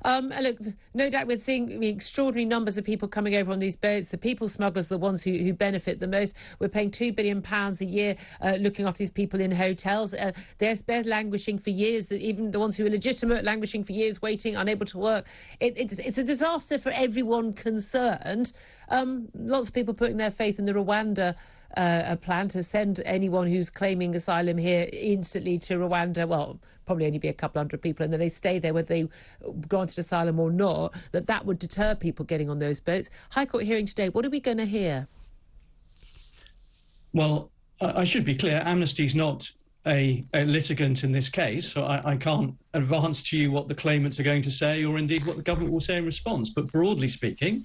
And look, no doubt we're seeing extraordinary numbers of people coming over on these boats. The people smugglers are the ones who benefit the most. We're paying £2 billion a year looking after these people in hotels. They're languishing for years. Even the ones who are legitimate, languishing for years, waiting, unable to work. It's a disaster for everyone concerned. Lots of people putting their faith in the Rwanda plan to send anyone who's claiming asylum here instantly to Rwanda. Well, probably only be a couple hundred people, and then they stay there whether they granted asylum or not. That would deter people getting on those boats. High Court hearing today. What are we going to hear? Well, I should be clear. Amnesty's not a litigant in this case, so I can't advance to you what the claimants are going to say or indeed what the government will say in response. But broadly speaking,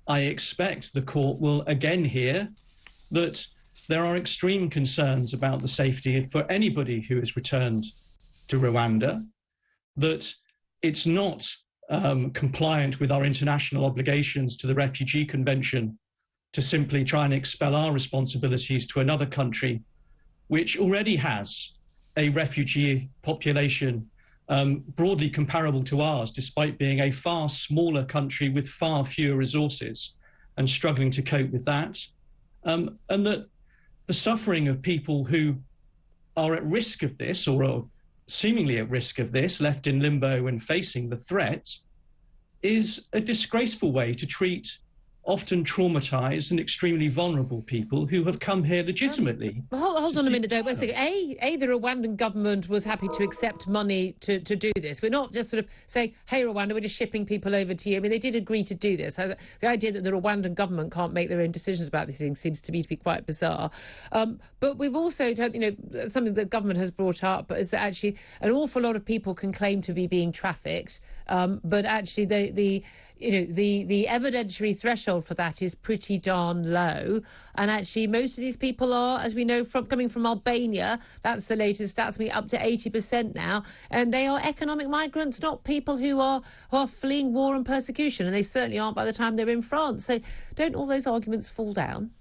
I expect the court will again hear that there are extreme concerns about the safety for anybody who is returned to Rwanda, that it's not compliant with our international obligations to the Refugee Convention to simply try and expel our responsibilities to another country, which already has a refugee population broadly comparable to ours, despite being a far smaller country with far fewer resources and struggling to cope with that. And that the suffering of people who are at risk of this or are seemingly at risk of this, left in limbo and facing the threat, is a disgraceful way to treat often traumatized and extremely vulnerable people who have come here legitimately. Hold on a minute there. The Rwandan government was happy to accept money to do this. We're not just sort of saying, hey, Rwanda, we're just shipping people over to you. I mean, they did agree to do this. The idea that the Rwandan government can't make their own decisions about these things seems to me to be quite bizarre. But we've also, something that the government has brought up is that actually an awful lot of people can claim to be being trafficked, but actually the evidentiary threshold for that is pretty darn low. And actually most of these people are, as we know, coming from Albania. That's the latest stats, up to 80% now. And they are economic migrants, not people who are fleeing war and persecution. And they certainly aren't by the time they're in France. So don't all those arguments fall down?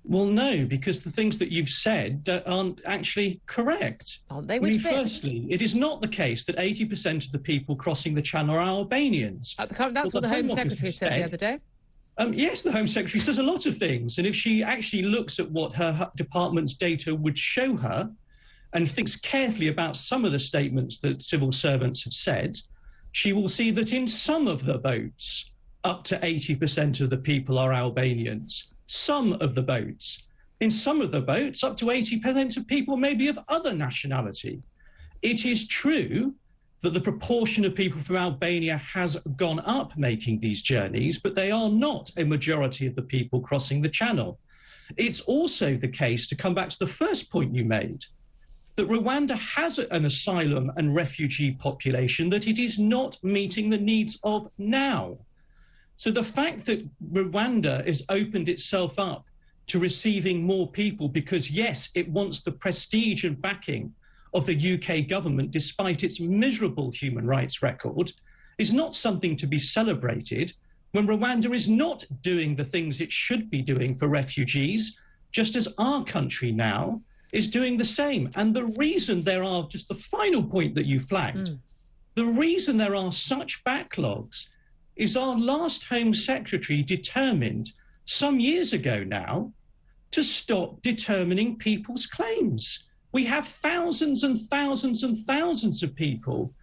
Well, no, because the things that you've said aren't actually correct. Aren't they? Which bit? Firstly, it is not the case that 80% of the people crossing the Channel are Albanians. That's what the Home Secretary said the other day. Yes, the Home Secretary says a lot of things. And if she actually looks at what her department's data would show her and thinks carefully about some of the statements that civil servants have said, she will see that in some of the boats, up to 80% of the people are Albanians. Some of the boats. In some of the boats, up to 80% of people may be of other nationality. It is true that the proportion of people from Albania has gone up making these journeys, but they are not a majority of the people crossing the Channel. It's also the case, to come back to the first point you made, that Rwanda has an asylum and refugee population that it is not meeting the needs of now. So the fact that Rwanda has opened itself up to receiving more people because, yes, it wants the prestige and backing of the UK government, despite its miserable human rights record, is not something to be celebrated when Rwanda is not doing the things it should be doing for refugees, just as our country now is doing the same. And the reason there are, just the final point that you flagged, the reason there are such backlogs is our last Home Secretary determined some years ago now to stop determining people's claims. We have thousands and thousands and thousands of people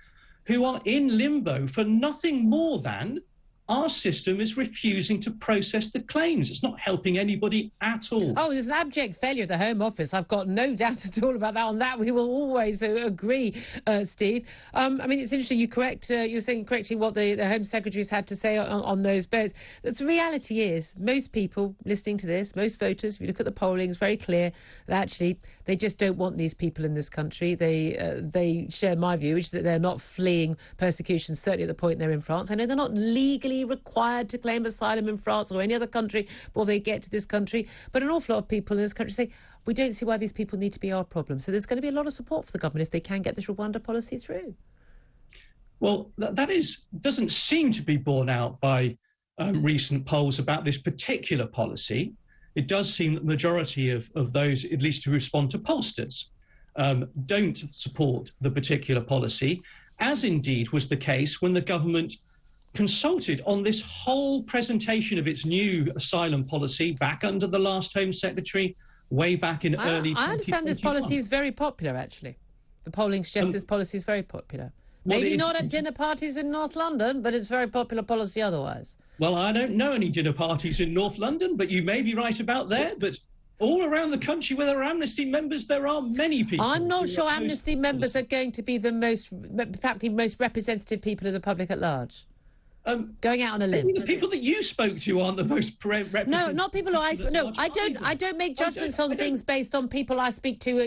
who are in limbo for nothing more than our system is refusing to process the claims. It's not helping anybody at all. Oh, there's an abject failure of the Home Office. I've got no doubt at all about that. On that, we will always agree, Steve. I mean, it's interesting. You're saying correctly what the Home Secretary's had to say on those boats. The reality is, most people listening to this, most voters, if you look at the polling, it's very clear that actually they just don't want these people in this country. They share my view, which is that they're not fleeing persecution, certainly at the point they're in France. I know they're not legally required to claim asylum in France or any other country before they get to this country. But an awful lot of people in this country say, we don't see why these people need to be our problem. So there's going to be a lot of support for the government if they can get this Rwanda policy through. Well, that doesn't seem to be borne out by recent polls about this particular policy. It does seem that the majority of those, at least who respond to pollsters, don't support the particular policy. as indeed was the case when the government consulted on this whole presentation of its new asylum policy back under the last Home Secretary, way back in early 2021. I understand this policy is very popular, actually. The polling suggests this policy is very popular. Maybe not at dinner parties in North London, but it's very popular policy otherwise. Well, I don't know any dinner parties in North London, but you may be right about there. But all around the country where there are Amnesty members, there are many people. I'm not sure Amnesty members are going to be the most representative people of the public at large. Going out on a limb. The people that you spoke to aren't the most representative. No, not people who I don't make judgments on things based on people I speak to,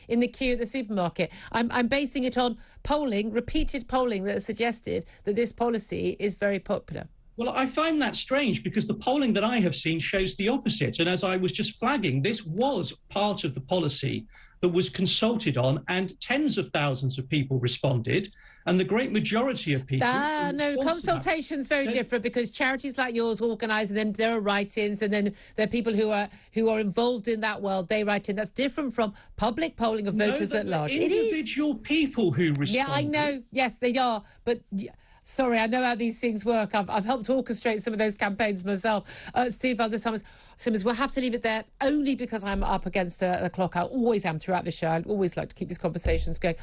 in the queue at the supermarket. I'm basing it on polling, repeated polling that has suggested that this policy is very popular. Well, I find that strange because the polling that I have seen shows the opposite. And as I was just flagging, this was part of the policy that was consulted on, and tens of thousands of people responded. And the great majority of people... No, consultation's very different, because charities like yours organise, and then there are write-ins, and then there are people who are involved in that world, they write in. That's different from public polling of voters at large. It is individual people who respond. Yeah, I know. Yes, they are. But... Sorry, I know how these things work. I've helped orchestrate some of those campaigns myself. Steve Alder-Summers, we'll have to leave it there, only because I'm up against a clock. I always am throughout the show. I'd always like to keep these conversations going.